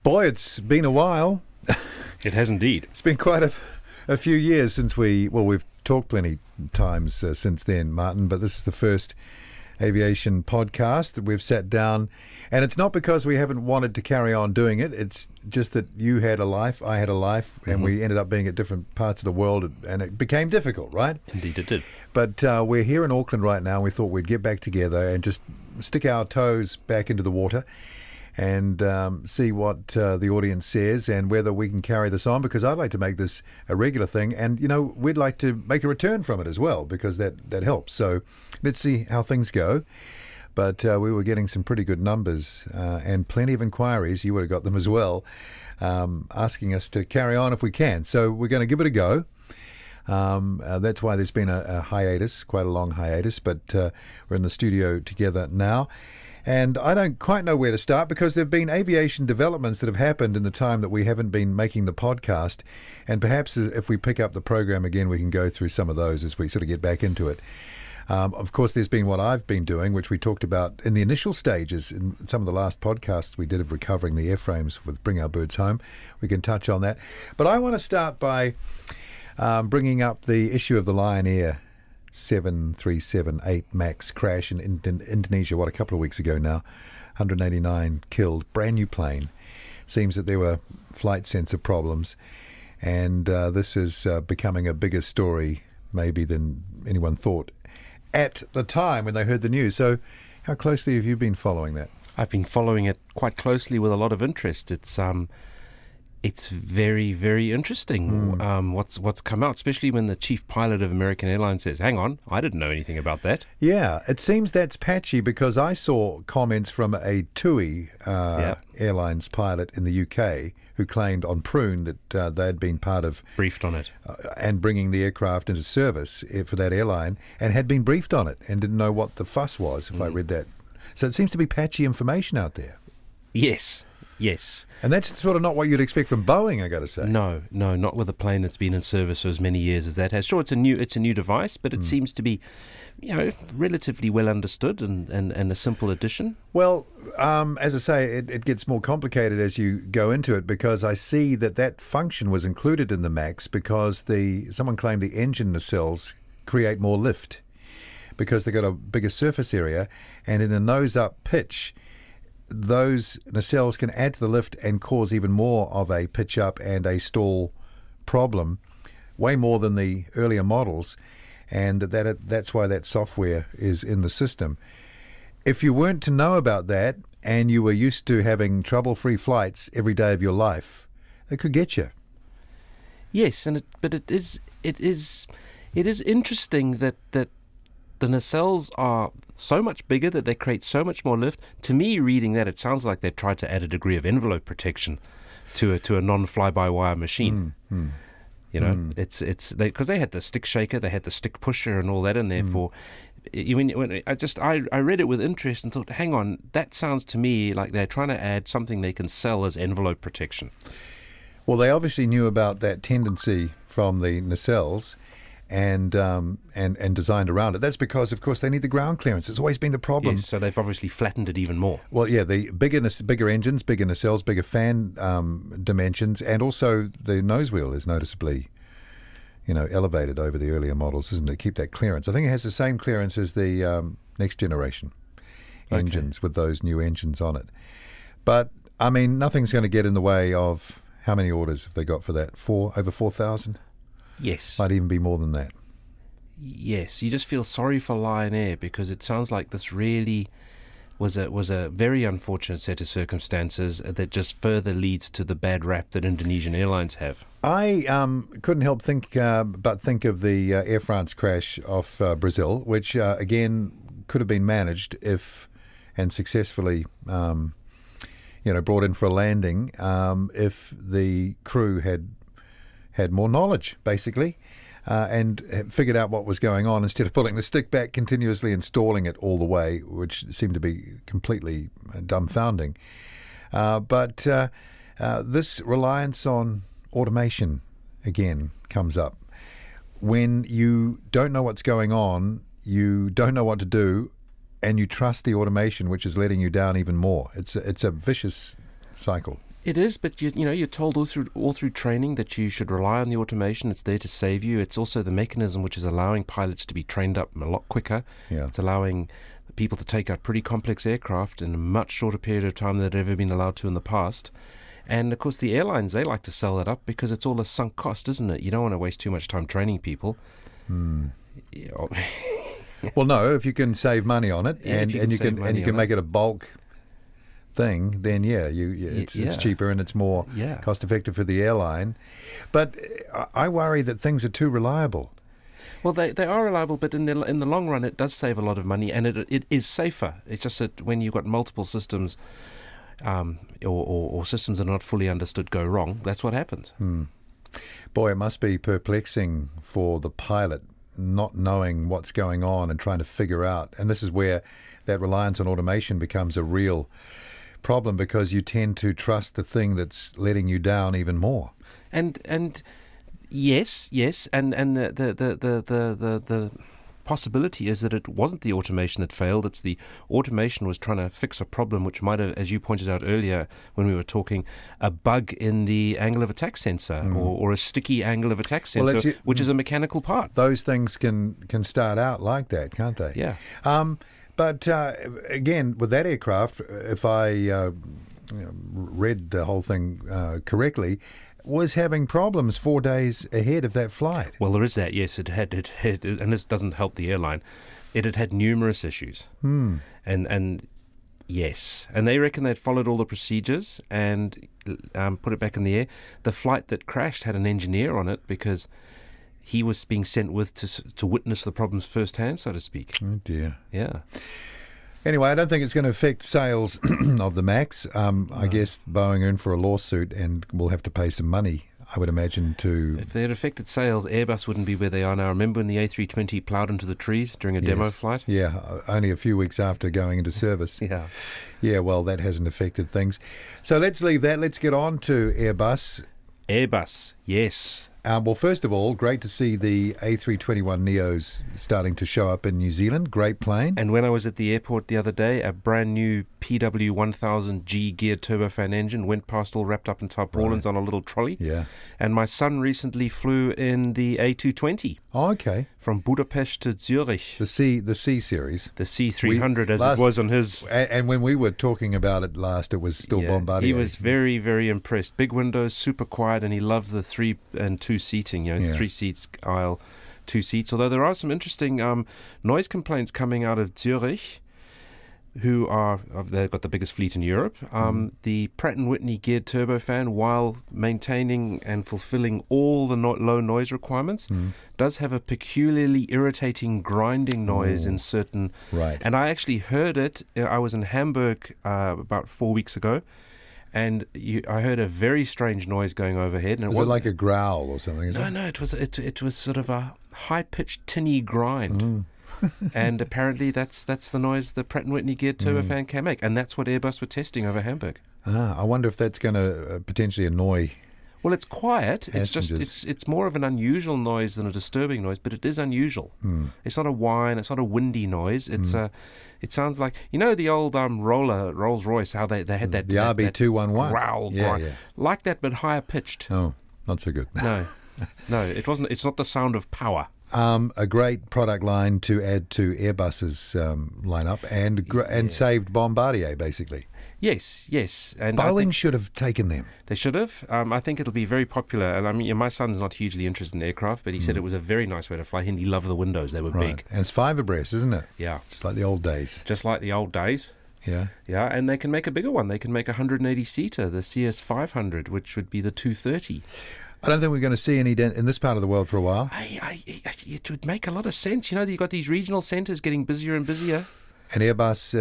Boy, it's been a while. It has indeed. It's been quite a few years since we've talked plenty times since then, Martin, but this is the first Aviation Podcast that we've sat down, and it's not because we haven't wanted to carry on doing it. It's just that you had a life, I had a life, and we ended up being at different parts of the world, and it became difficult, right? Indeed it did. But we're here in Auckland right now, and we thought we'd get back together and just stick our toes back into the water and see what the audience says and whether we can carry this on, because I'd like to make this a regular thing, and we'd like to make a return from it as well, because that helps. So let's see how things go. But we were getting some pretty good numbers and plenty of inquiries. You would have got them as well, asking us to carry on if we can. So we're going to give it a go. That's why there's been a hiatus, quite a long hiatus, but we're in the studio together now. And I don't quite know where to start, because there have been aviation developments that have happened in the time that we haven't been making the podcast. And perhaps if we pick up the program again, we can go through some of those as we sort of get back into it. Of course, there's been what I've been doing, which we talked about in the initial stages in some of the last podcasts we did of recovering the airframes with Bring Our Birds Home. We can touch on that. But I want to start by bringing up the issue of the Lion Air 737-8 MAX crash in Indonesia, a couple of weeks ago now. 189 killed, brand new plane. Seems that there were flight sensor problems, and this is becoming a bigger story maybe than anyone thought at the time when they heard the news. So how closely have you been following that? I've been following it quite closely with a lot of interest. It's very, very interesting what's come out, especially when the chief pilot of American Airlines says, hang on, I didn't know anything about that. Yeah, it seems that's patchy, because I saw comments from a TUI Airlines pilot in the UK who claimed on Prune that they had been part of... Briefed on it. And bringing the aircraft into service for that airline, and had been briefed on it and didn't know what the fuss was, if I read that. So it seems to be patchy information out there. Yes. And that's sort of not what you'd expect from Boeing, I got to say. No, not with a plane that's been in service for as many years as that has. Sure, it's a new device, but it seems to be, relatively well understood and a simple addition. Well, as I say, it gets more complicated as you go into it, because I see that function was included in the MAX because someone claimed the engine nacelles create more lift because they've got a bigger surface area, and in a nose-up pitch, those nacelles can add to the lift and cause even more of a pitch up and a stall problem, way more than the earlier models, and that's why that software is in the system. If you weren't to know about that and you were used to having trouble-free flights every day of your life, it could get you. Yes, but it is interesting that the nacelles are so much bigger, that they create so much more lift. To me, reading that, it sounds like they tried to add a degree of envelope protection to a non-fly-by-wire machine. It's because they had the stick shaker, they had the stick pusher, and all that in there. I read it with interest and thought, hang on, that sounds to me like they're trying to add something they can sell as envelope protection. Well, they obviously knew about that tendency from the nacelles, and designed around it. That's because, of course, they need the ground clearance. It's always been the problem. Yes, so they've obviously flattened it even more. Well, yeah, the bigger engines, bigger nacelles, bigger fan dimensions, and also the nose wheel is noticeably, elevated over the earlier models, isn't it? Keep that clearance. I think it has the same clearance as the next generation engines with those new engines on it. But, I mean, nothing's going to get in the way of how many orders have they got for that? Over 4,000? Yes. Might even be more than that. Yes, you just feel sorry for Lion Air, because it sounds like this really was a very unfortunate set of circumstances that just further leads to the bad rap that Indonesian airlines have. I couldn't help think of the Air France crash off Brazil, which again could have been managed if and successfully brought in for a landing if the crew had more knowledge, basically, and figured out what was going on instead of pulling the stick back continuously and stalling it all the way, which seemed to be completely dumbfounding. But this reliance on automation, again, comes up. When you don't know what's going on, you don't know what to do, and you trust the automation, which is letting you down even more. It's a vicious cycle. It is, but you're told all through training that you should rely on the automation. It's there to save you. It's also the mechanism which is allowing pilots to be trained up a lot quicker. Yeah. It's allowing people to take out pretty complex aircraft in a much shorter period of time than they've ever been allowed to in the past. And, of course, the airlines, they like to sell that up because it's all a sunk cost, isn't it? You don't want to waste too much time training people. Well, no, if you can save money on it and you can make it a bulk thing, then it's cheaper and it's more cost effective for the airline. But I worry that things are too reliable. Well, they are reliable, but in the long run, it does save a lot of money, and it is safer. It's just that when you've got multiple systems, or systems that are not fully understood go wrong, that's what happens. Boy, it must be perplexing for the pilot not knowing what's going on and trying to figure out. And this is where that reliance on automation becomes a real problem, because you tend to trust the thing that's letting you down even more. And yes, and the possibility is that it wasn't the automation that failed. It's the automation was trying to fix a problem which might have, as you pointed out earlier when we were talking, a bug in the angle of attack sensor or a sticky angle of attack sensor, which is a mechanical part. Those things can start out like that, can't they? Yeah. But again, with that aircraft, if I read the whole thing correctly, was having problems 4 days ahead of that flight. Well, there is that, yes. It had, and this doesn't help the airline. It had numerous issues. And yes. And they reckon they'd followed all the procedures and put it back in the air. The flight that crashed had an engineer on it because he was being sent with to witness the problems firsthand, so to speak. Oh, dear. Yeah. Anyway, I don't think it's going to affect sales of the MAX. I guess Boeing are in for a lawsuit and will have to pay some money, I would imagine, to... If they had affected sales, Airbus wouldn't be where they are now. Remember when the A320 ploughed into the trees during a demo flight? Yeah, only a few weeks after going into service. Yeah, well, that hasn't affected things. So let's leave that. Let's get on to Airbus. Airbus, yes. Well, first of all, great to see the A321neos starting to show up in New Zealand. Great plane. And when I was at the airport the other day, a brand new PW1000G geared turbofan engine went past all wrapped up in tarpaulins on a little trolley. Yeah. And my son recently flew in the A220. Oh, okay. From Budapest to Zurich. The C series. The C300 it was on his... And when we were talking about it last, it was still Bombardier. He was very, very impressed. Big windows, super quiet, and he loved the 3 and 2 seating, 3 seats aisle, 2 seats. Although there are some interesting noise complaints coming out of Zurich, they've got the biggest fleet in Europe. The Pratt & Whitney geared turbofan, while maintaining and fulfilling all the low noise requirements, does have a peculiarly irritating grinding noise in certain... Right. And I actually heard it. I was in Hamburg about 4 weeks ago, and I heard a very strange noise going overhead. And was it like a growl or something? No, it was sort of a high-pitched tinny grind. And apparently that's the noise the Pratt & Whitney geared turbofan can make, and that's what Airbus were testing over Hamburg. I wonder if that's going to potentially annoy... Well, it's quiet. Passengers. It's just it's more of an unusual noise than a disturbing noise, but it is unusual. It's not a whine. It's not a windy noise. It's it sounds like the old Rolls Royce, how they had that the RB211 growl, like that, but higher pitched. Oh, not so good. No, it wasn't. It's not the sound of power. A great product line to add to Airbus's lineup, and saved Bombardier basically. Yes. And Boeing should have taken them. They should have. I think it'll be very popular. And I mean, my son's not hugely interested in aircraft, but he said it was a very nice way to fly. And he loved the windows. They were big. And it's 5 abreast, isn't it? Yeah. Just like the old days. Yeah, and they can make a bigger one. They can make a 180-seater, the CS500, which would be the 230. I don't think we're going to see any in this part of the world for a while. It would make a lot of sense. You've got these regional centres getting busier and busier. And Airbus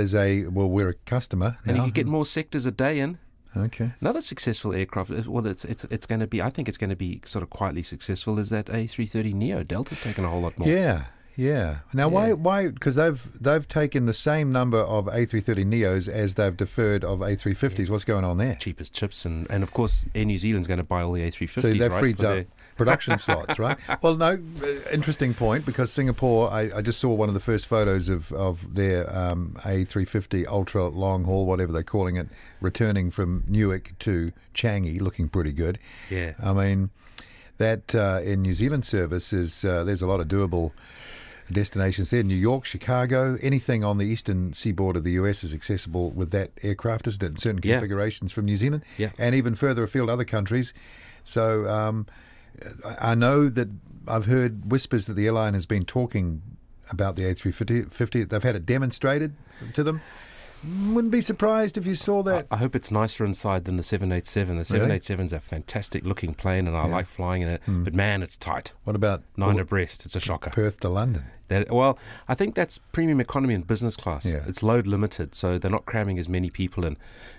we're a customer now. And you could get more sectors a day in. Okay. Another successful aircraft, well, it's going to be, I think it's going to be sort of quietly successful, is that A330neo. Delta's taken a whole lot more. Yeah. Yeah. Now, why? Because they've taken the same number of A330neos as they've deferred of A350s. What's going on there? Cheapest chips, and of course, Air New Zealand's going to buy all the A350s. So that right, frees up production slots, right? Well, no, interesting point, because Singapore, I just saw one of the first photos of their A350 ultra long haul, whatever they're calling it, returning from Newark to Changi, looking pretty good. Yeah. I mean, that in New Zealand service is there's a lot of doable destinations there. New York, Chicago, anything on the eastern seaboard of the US is accessible with that aircraft, isn't it? In certain configurations from New Zealand, and even further afield, other countries. So I know that I've heard whispers that the airline has been talking about the A350. They've had it demonstrated to them. Wouldn't be surprised if you saw that. I hope it's nicer inside than the 787. The 787's a fantastic looking plane, and I like flying in it. But man, it's tight. What about 9 abreast? It's a shocker. Perth to London? Well, I think that's premium economy and business class. Yeah. It's load limited, so they're not cramming as many people in.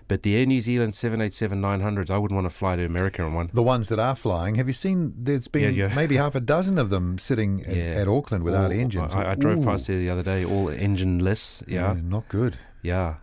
But the Air New Zealand 787-900s, I wouldn't want to fly to America on one. The ones that are flying, have you seen? There's been maybe half a dozen of them sitting at Auckland without engines. I drove past there the other day, all engineless. Yeah, not good. Yeah.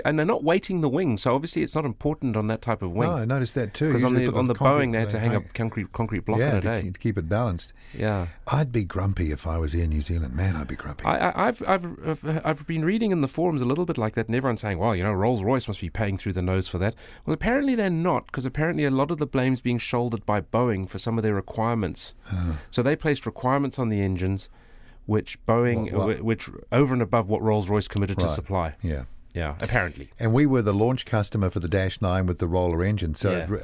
And they're not weighting the wing, so obviously it's not important on that type of wing. No, I noticed that too. Because on the Boeing, they had to hang a concrete block in a day. To keep it balanced. Yeah. I'd be grumpy if I was Air New Zealand. Man, I'd be grumpy. I've been reading in the forums a little bit like that, and everyone's saying, well, Rolls-Royce must be paying through the nose for that. Well, apparently they're not, because apparently a lot of the blame's being shouldered by Boeing for some of their requirements. So they placed requirements on the engines, which Boeing, which over and above what Rolls-Royce committed to supply. Yeah, apparently. And we were the launch customer for the Dash 9 with the roller engine. So,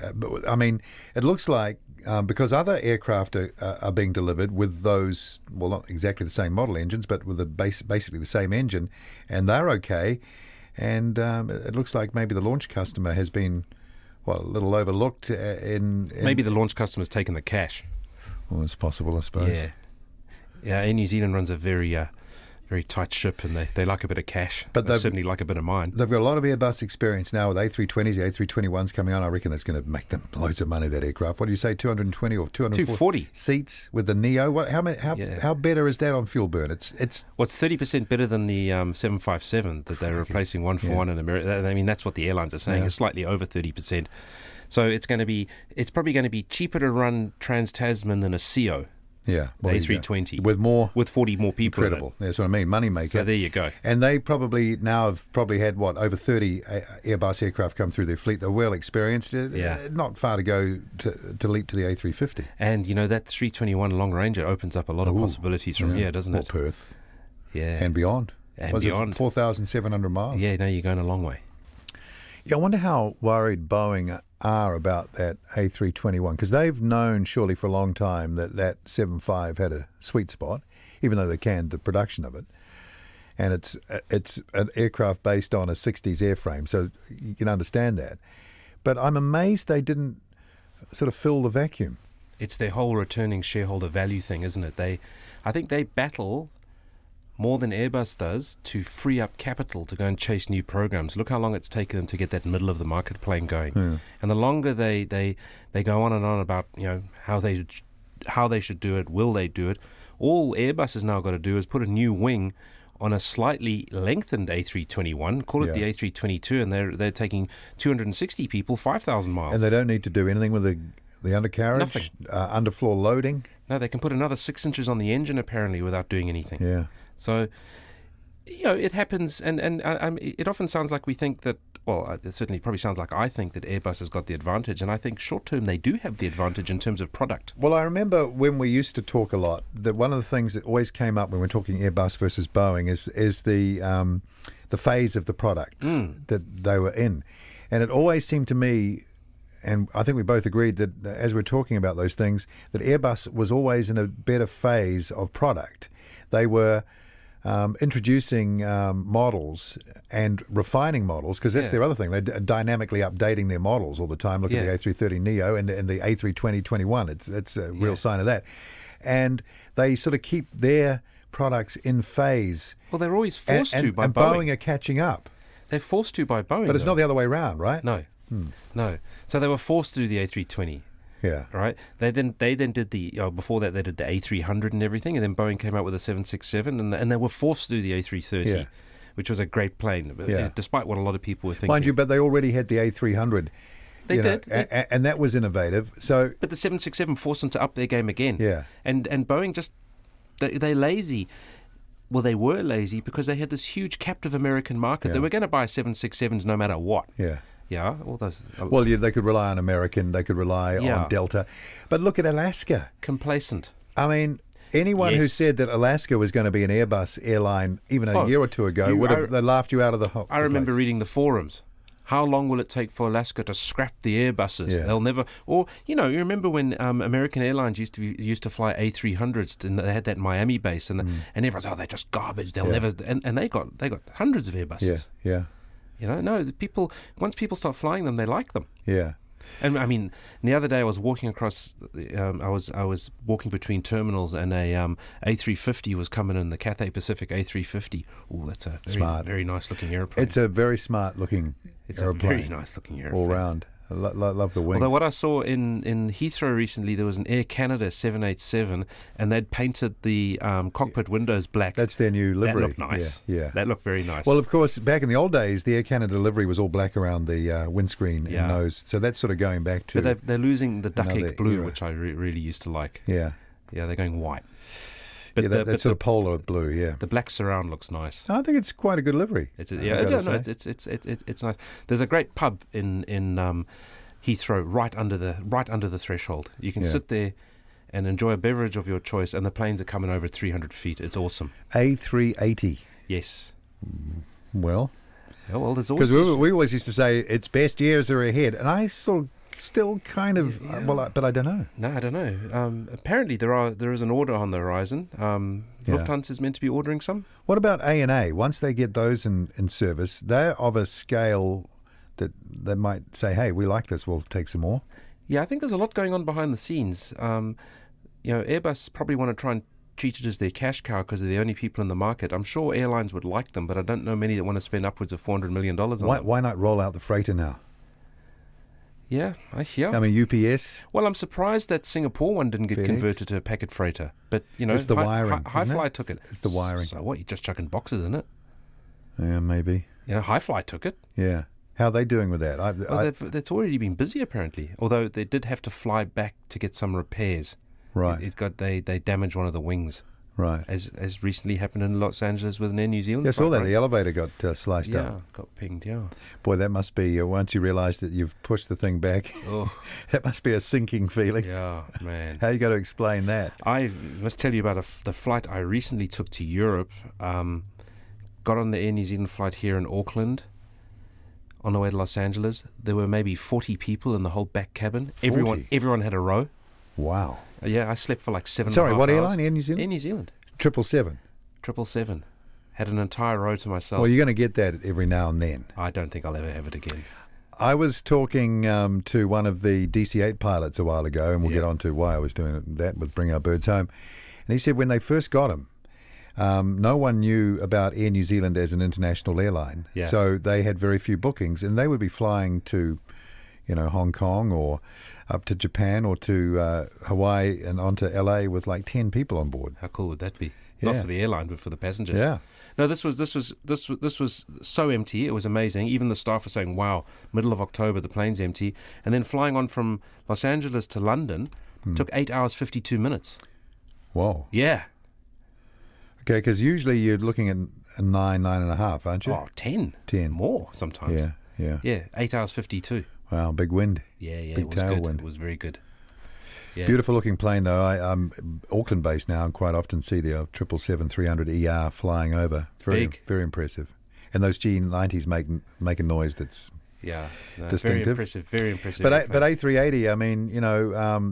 I mean, it looks like because other aircraft are being delivered with those, well, not exactly the same model engines, but with basically the same engine, and they're okay. And it looks like maybe the launch customer has been, a little overlooked in maybe the launch customer's taken the cash. Well, it's possible, I suppose. Yeah, Air New Zealand runs a very tight ship, and they like a bit of cash. But they certainly like a bit of mine. They've got a lot of Airbus experience now with A320s, the A321s coming on. I reckon that's going to make them loads of money, that aircraft. What do you say, 220 or 240 seats with the Neo? How better is that on fuel burn? It's 30% better than the 757 that they're replacing one for one in America. I mean, that's what the airlines are saying. It's slightly over 30%. So it's probably going to be cheaper to run Trans-Tasman than a CO. Yeah, well, A320 with 40 more people. Incredible. That's what I mean. Money maker. So there you go. And they probably now have had over 30 Airbus aircraft come through their fleet. They're well experienced. Not far to go to leap to the A350. And that 321 long range, it opens up a lot of possibilities from here, doesn't it? Or Perth. Yeah. And beyond. And beyond. 4,700 miles. Yeah, no, you're going a long way. Yeah, I wonder how worried Boeing are about that A321, because they've known surely for a long time that 75 had a sweet spot, even though they canned the production of it. And it's an aircraft based on a 60s airframe, so you can understand that. But I'm amazed they didn't sort of fill the vacuum. It's their whole returning shareholder value thing, isn't it? I think they battle more than Airbus does to free up capital to go and chase new programs. Look how long it's taken them to get that middle of the market plane going. Yeah. And the longer they go on and on about how they should do it, will they do it, all Airbus has now got to do is put a new wing on a slightly lengthened A321, call it the A322, and they're taking 260 people 5,000 miles. And they don't need to do anything with the undercarriage? Nothing. Underfloor loading? No, they can put another 6 inches on the engine apparently without doing anything. Yeah. So, it happens, and it often sounds like we think that, it certainly probably sounds like I think that Airbus has got the advantage, and I think short term they do have the advantage in terms of product. Well, I remember when we used to talk a lot, that one of the things that always came up when we're talking Airbus versus Boeing is the phase of the product that they were in. And it always seemed to me, and I think we both agreed that as we're talking about those things, that Airbus was always in a better phase of product. They were introducing models and refining models, because that's their other thing. They're dynamically updating their models all the time. Look at the A330neo and the A320-21. It's a real sign of that. And they sort of keep their products in phase. Well, they're always forced to by Boeing. And Boeing are catching up. They're forced to by Boeing. But it's not the other way around, right? No. No. So they were forced to do the A320. Yeah. Right? They then did before that they did the A300 and everything, and then Boeing came out with a 767, and they were forced to do the A330, Yeah. which was a great plane, Yeah. despite what a lot of people were thinking. Mind you, but they already had the A300. They did. And that was innovative. So, But the 767 forced them to up their game again. yeah. And Boeing just, they're lazy. Well, they were lazy because they had this huge captive American market. Yeah. They were going to buy 767s no matter what. Yeah. Yeah, all those. Well, yeah, they could rely on American. They could rely Yeah. on Delta. But look at Alaska. Complacent. I mean, anyone who Yes. said that Alaska was going to be an Airbus airline even a year or two ago they laughed you out of the hole. I remember reading the forums. How long will it take for Alaska to scrap the Airbuses? Yeah. They'll never. Or you remember when American Airlines used to fly A300s, and they had that Miami base, and everyone's they're just garbage. They'll never. And they got hundreds of Airbuses. Yeah. Once people start flying them, they like them. Yeah. And I mean, the other day I was walking across. I was walking between terminals, and a A350 was coming in, the Cathay Pacific A350. Oh, that's a Smart. very nice looking airplane. It's a very smart looking It's airplane. a very nice looking airplane All round. I love the wings. Although what I saw in Heathrow recently, there was an Air Canada 787, and they'd painted the cockpit windows black. That's their new livery. That looked nice. Yeah. That looked very nice. Well, of course, back in the old days, the Air Canada livery was all black around the windscreen and nose. So that's sort of going back to... But they're losing the duck another egg blue, era. which I really used to like. Yeah. Yeah, they're going white. But That sort of polar blue, yeah. The black surround looks nice. I think it's quite a good livery. It's nice. There's a great pub in Heathrow right under the threshold. You can sit there and enjoy a beverage of your choice, and the planes are coming over 300 feet. It's awesome. A380. Yes. Well, there's always... because we always used to say its best years are ahead, and I still kind of... but I don't know. No, I don't know. Apparently there is an order on the horizon. Lufthansa is meant to be ordering some. What about A&A? Once they get those in service, they're of a scale that they might say, hey, we like this, we'll take some more. Yeah, I think there's a lot going on behind the scenes. Airbus probably want to try and treat it as their cash cow because they're the only people in the market. I'm sure airlines would like them, but I don't know many that want to spend upwards of $400 million on them. Why not roll out the freighter now? Yeah, I hear. I mean, UPS. Well, I'm surprised that Singapore one didn't get converted to a packet freighter. But, it's the wiring. Hi-Fly took it. It's the wiring. So what, you're just chucking boxes in it? Yeah, maybe. Hi-Fly took it. Yeah. How are they doing with that? That's already been busy, apparently. Although they did have to fly back to get some repairs. Right. They damaged one of the wings. Right. As recently happened in Los Angeles with an Air New Zealand. I saw that. The elevator got sliced up. Yeah, got pinged, yeah. Boy, that must be, once you realise that you've pushed the thing back, that must be a sinking feeling. Yeah, man. How you got to explain that? I must tell you about the flight I recently took to Europe. Got on the Air New Zealand flight here in Auckland. On the way to Los Angeles, there were maybe 40 people in the whole back cabin. 40? Everyone had a row. Wow. Yeah, I slept for like 7.5 Sorry, what hours. airline? Air New Zealand? Air New Zealand. 777. 777. Had an entire row to myself. Well, you're going to get that every now and then. I don't think I'll ever have it again. I was talking to one of the DC-8 pilots a while ago, and we'll get on to why I was doing that with Bring Our Birds Home. And he said when they first got him, no one knew about Air New Zealand as an international airline. Yeah. So they had very few bookings, and they would be flying to, Hong Kong or up to Japan or to Hawaii and on to LA with like 10 people on board. How cool would that be? Yeah. Not for the airline, but for the passengers. Yeah. No, this was so empty. It was amazing. Even the staff were saying, "Wow, middle of October, the plane's empty." And then flying on from Los Angeles to London took 8 hours 52 minutes. Whoa. Yeah. Okay, because usually you're looking at a 9.5, aren't you? Oh, 10. 10. More sometimes. Yeah. 8 hours 52. Wow, big wind. Yeah, Big it was good. tailwind. It was very good. Yeah. Beautiful looking plane, though. I'm Auckland based now and quite often see the 777-300ER flying over. It's very, Big. very impressive. And those G90s make a noise that's distinctive. Very impressive. Very impressive. But A380, I mean,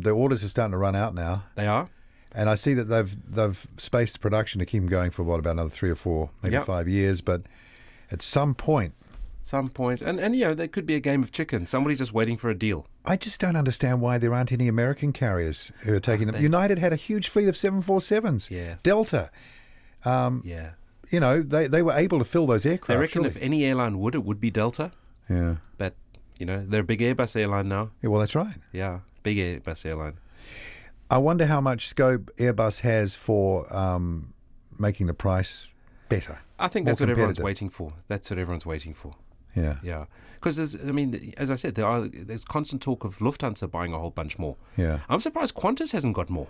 the orders are starting to run out now. They are. And I see that they've spaced production to keep them going for about another 3 or 4, maybe 5 years. But at some point, and there could be a game of chicken. Somebody's just waiting for a deal. I just don't understand why there aren't any American carriers who are taking them. United had a huge fleet of 747s. Yeah. Delta. They were able to fill those aircraft. I reckon if any airline would, it would be Delta. Yeah. But, they're a big Airbus airline now. Yeah, well, that's right. Yeah. big Airbus airline. I wonder how much scope Airbus has for making the price better. I think more that's what everyone's competitive. waiting for. That's what everyone's waiting for. Yeah. Yeah, because as I said, there's constant talk of Lufthansa buying a whole bunch more. Yeah. I'm surprised Qantas hasn't got more.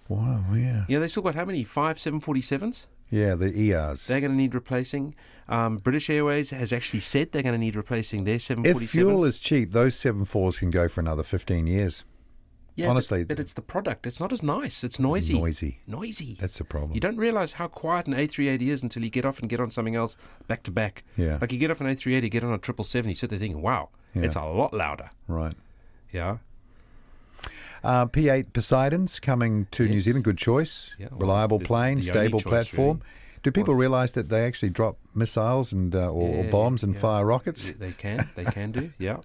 Wow, yeah. They still got how many? 5 747s? Yeah, the ERs. They're going to need replacing. British Airways has actually said they're going to need replacing their 747s. If fuel is cheap, those 747s can go for another 15 years. Yeah, honestly. But it's the product. It's not as nice. It's noisy. Noisy. That's the problem. You don't realise how quiet an A380 is until you get off and get on something else back to back. Yeah. Like you get off an A380, get on a 777, you sit there thinking, wow, it's a lot louder. Right. Yeah. P8 Poseidon's coming to New Zealand. Good choice. Yeah, well, reliable plane, the stable only choice, platform. really. Do people realise that they actually drop missiles and or bombs and fire rockets? They can do. Yeah.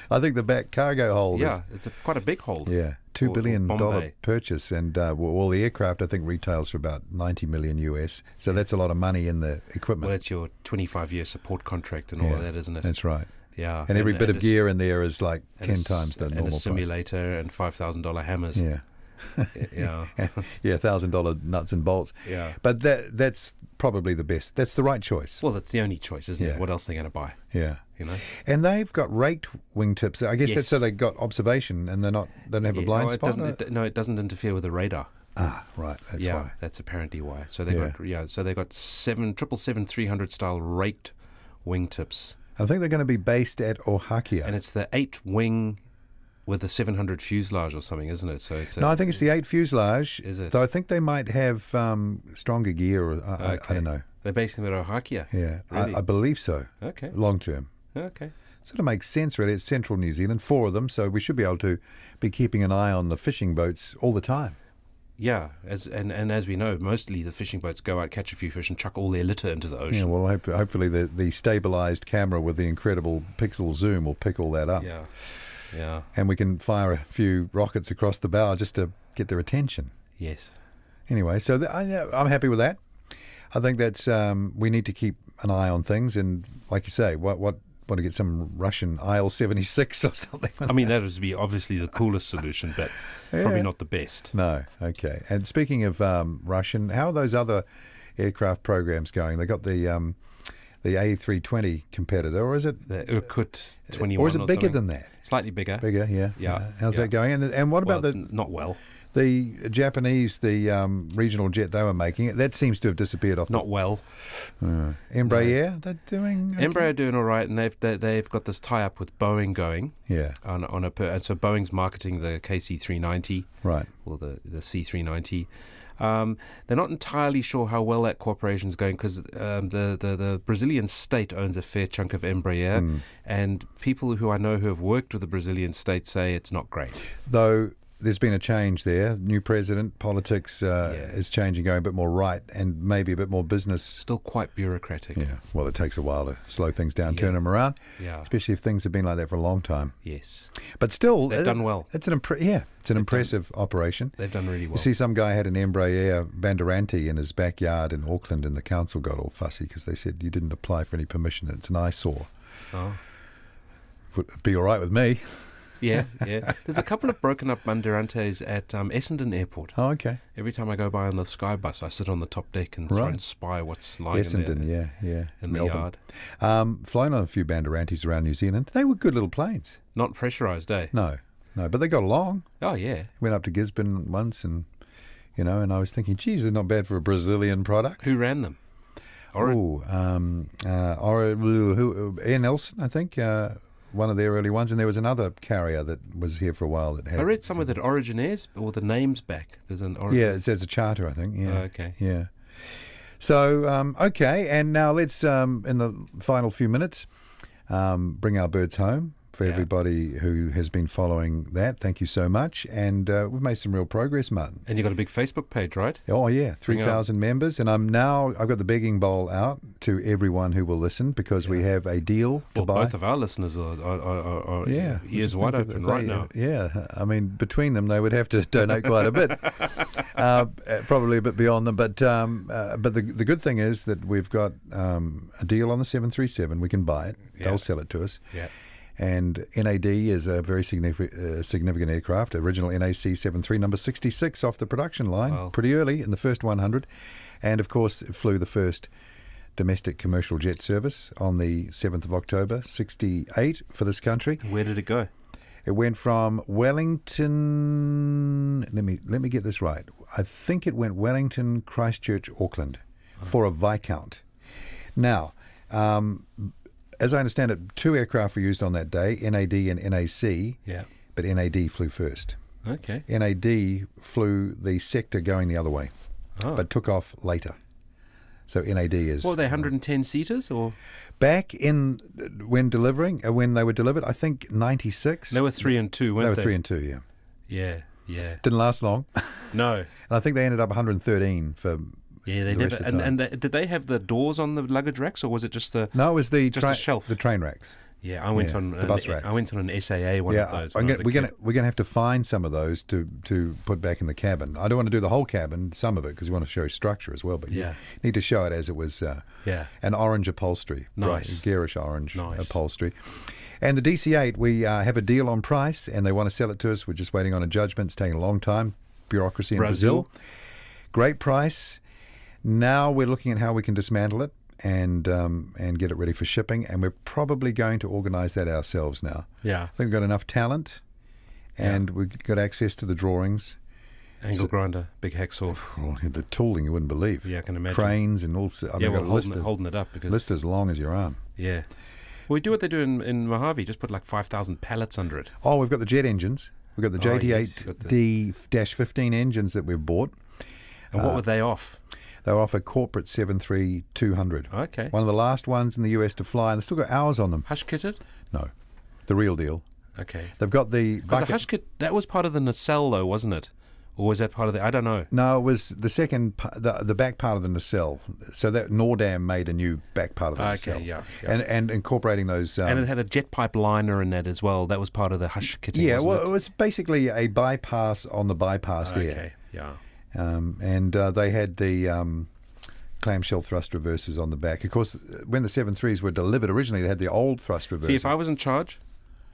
I think the back cargo hold is... It's quite a big hold. Yeah, $2 billion Bombay. purchase, and all the aircraft I think retails for about 90 million US. So that's a lot of money in the equipment. Well, it's your 25-year support contract and all of that, isn't it? That's right. Yeah, and every bit of gear in there is like 10 times the normal and a price. simulator and $5,000 hammers. Yeah. Yeah. $1,000 nuts and bolts. Yeah. But that's probably the best. That's the right choice. Well, that's the only choice, isn't it? What else are they going to buy? Yeah. And they've got raked wingtips. I guess that's so they got observation and they don't have a blind spot. It doesn't interfere with the radar. Ah, right. That's why. That's apparently why. So they got 777-300 style raked wingtips. I think they're going to be based at Ohakia. And it's the 8 wing with the 700 fuselage or something, isn't it? So it's I think it's the 8 fuselage. Is it? Though I think they might have stronger gear. Or, I don't know. They're based in Ohakia. Yeah, really? I believe so. Okay. Long term. Okay. Sort of makes sense, really. It's central New Zealand, 4 of them, so we should be able to be keeping an eye on the fishing boats all the time. Yeah, as we know, mostly the fishing boats go out, catch a few fish, and chuck all their litter into the ocean. Yeah, well, hopefully the stabilised camera with the incredible pixel zoom will pick all that up. Yeah. And we can fire a few rockets across the bow just to get their attention. Yes. Anyway, so I'm happy with that. I think that's we need to keep an eye on things, and like you say, what want to get some Russian IL-76 or something. I mean, that would be obviously the coolest solution, but probably not the best. No, okay. And speaking of Russian, how are those other aircraft programs going? They got the A320 competitor, or is it the Irkut 21? Or is it bigger than that? Slightly bigger. Bigger, yeah. Yeah. How's that going? And what about not well. The Japanese, the regional jet they were making, that seems to have disappeared off. Not well. Embraer, they're doing. Okay. Embraer are doing all right, and they've got this tie-up with Boeing going. Yeah. And so Boeing's marketing the KC-390. Right. Or the C-390. They're not entirely sure how well that cooperation is going because the Brazilian state owns a fair chunk of Embraer, and people who I know who have worked with the Brazilian state say it's not great. Though there's been a change there. New president, politics is changing, going a bit more right and maybe a bit more business. Still quite bureaucratic. Yeah, well, it takes a while to slow things down, turn them around, especially if things have been like that for a long time. Yes. But still, they've done well. It's an impressive operation. They've done really well. You see, some guy had an Embraer Bandeirante in his backyard in Auckland, and the council got all fussy because they said you didn't apply for any permission. It's an eyesore. Oh. Would be all right with me. Yeah. There's a couple of broken up Bandeirantes at Essendon Airport. Oh, okay. Every time I go by on the Skybus, I sit on the top deck and try and spy what's lying Essendon, in the yard. Flown on a few Bandeirantes around New Zealand. They were good little planes. Not pressurised, eh? No, but they got along. Oh, yeah. Went up to Gisborne once and I was thinking, geez, they're not bad for a Brazilian product. Who ran them? Air Nelson, I think. One of their early ones, and there was another carrier that was here for a while that had. I read somewhere that Origin Airs, or the name's back. There's an Origin. Yeah, it says a charter, I think. Yeah. Oh, okay. Yeah. So, okay, and now let's, in the final few minutes, bring our birds home. For everybody who has been following that, thank you so much. And we've made some real progress, Martin. And you've got a big Facebook page, right? Oh, yeah, 3,000 members. And I've got the begging bowl out to everyone who will listen because we have a deal to buy. Both of our listeners are ears wide open right now. Yeah, I mean, between them, they would have to donate quite a bit, probably a bit beyond them. But the good thing is that we've got a deal on the 737. We can buy it. They'll sell it to us. Yeah. And NAD is a very significant aircraft, original NAC 73, number 66 off the production line, Wow. pretty early in the first 100. And, of course, it flew the first domestic commercial jet service on the 7th of October, 68 for this country. Where did it go? It went from Wellington, let me get this right. I think it went Wellington, Christchurch, Auckland for a Viscount. Now, as I understand it, 2 aircraft were used on that day, NAD and NAC, Yeah. but NAD flew first. Okay. NAD flew the sector going the other way, but took off later. So NAD is... What were they, 110 seaters or? Back in, when they were delivered, I think 96. They were 3 and 2, weren't they? They were 3 and 2, yeah. Yeah, yeah. Didn't last long. No. And I think they ended up 113 for... Yeah, they the never. rest of the time. Did they have the doors on the luggage racks, or was it just the? No, it was the just a shelf. the train racks. Yeah, I went on the bus racks. I went on an SAA one of those. We're gonna have to find some of those to put back in the cabin. I don't want to do the whole cabin, some of it, because we want to show structure as well. But you need to show it as it was. An orange upholstery, nice, garish orange upholstery. And the DC-8, we have a deal on price, and they want to sell it to us. We're just waiting on a judgment. It's taking a long time. Bureaucracy in Brazil. Great price. Now we're looking at how we can dismantle it and get it ready for shipping, and we're probably going to organise that ourselves now. Yeah, I think we've got enough talent, and we've got access to the drawings. Angle grinder, big hacksaw. The tooling you wouldn't believe. Yeah, I can imagine. Cranes and all. Holding it up because list as long as your arm. Yeah. Well, we do what they do in Mojave. Just put like 5,000 pallets under it. Oh, we've got the jet engines. We've got the JT8D-15 engines that we've bought. And what were they off? They were off a corporate 73-200. Okay. One of the last ones in the US to fly, and they've still got hours on them. Hush kitted? No. The real deal. Okay. They've got the because the hush kit, that was part of the nacelle though, wasn't it? Or was that part of the... I don't know. No, it was the second... the back part of the nacelle. So that Nordam made a new back part of the nacelle. Okay, yeah. And incorporating those... and it had a jet pipe liner in that as well. That was part of the hush kitting, yeah, wasn't it was basically a bypass on the bypassed air. Okay, yeah. And they had the clamshell thrust reversers on the back. Of course, when the 73s were delivered, originally they had the old thrust reversers. See, if I was in charge,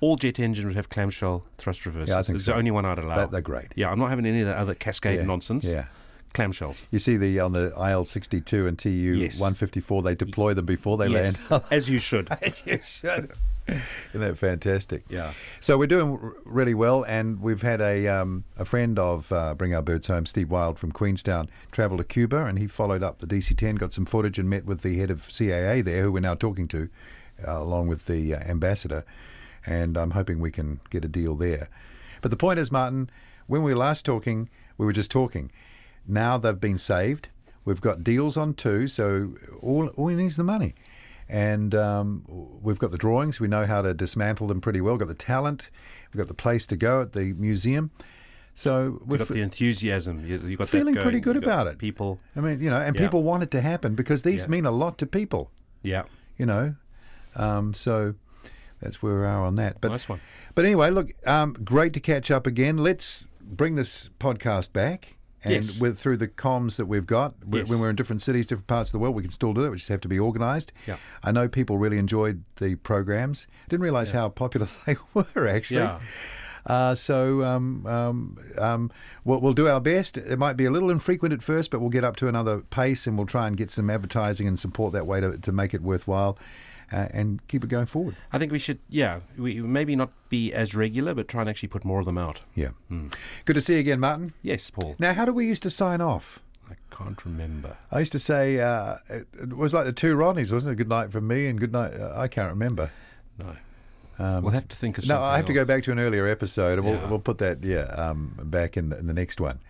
all jet engines would have clamshell thrust reversers. Yeah, I think it's so. the only one I'd allow. They're great. Yeah, I'm not having any of that other cascade nonsense. Yeah. Clamshells. You see on the IL-62 and TU-154, they deploy them before they land. As you should. As you should. Isn't that fantastic? Yeah. So we're doing really well, and we've had a friend of Bring Our Birds Home, Steve Wild from Queenstown, travel to Cuba, and he followed up the DC-10, got some footage, and met with the head of CAA there, who we're now talking to, along with the ambassador, and I'm hoping we can get a deal there. But the point is, Martin, when we were last talking, we were just talking. Now they've been saved. We've got deals on 2, so all we need is the money. And we've got the drawings. We know how to dismantle them pretty well. We've got the talent. We've got the place to go at the museum. So we've got the enthusiasm. You've got feeling that pretty good about it. People. I mean, and people want it to happen because these mean a lot to people. Yeah. So that's where we are on that. But, nice one. But anyway, look, great to catch up again. Let's bring this podcast back. And through the comms that we've got, when we're in different cities, different parts of the world, we can still do it. We just have to be organised. Yeah. I know people really enjoyed the programs. Didn't realise how popular they were, actually. Yeah. We'll do our best. It might be a little infrequent at first, but we'll get up to another pace, and we'll try and get some advertising and support that way to make it worthwhile. And keep it going forward. I think we should, we maybe not be as regular, but try and actually put more of them out. Yeah. Good to see you again, Martin. Yes, Paul. Now, how do we used to sign off? I can't remember. I used to say, it was like the 2 Rodneys, wasn't it? Good night from me and good night. I can't remember. No. We'll have to think of something I have to go else. back to an earlier episode, and we'll put that back in the next one.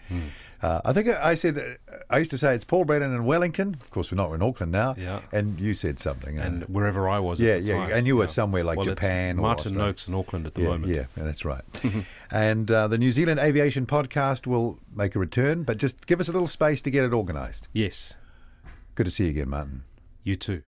I think I said, I used to say it's Paul Brennan in Wellington. Of course, we're in Auckland now. Yeah. And you said something. And wherever I was at the time. And you were somewhere like Japan. It's Martin Noakes in Auckland at the moment. Yeah, that's right. And the New Zealand Aviation Podcast will make a return, but just give us a little space to get it organised. Yes. Good to see you again, Martin. You too.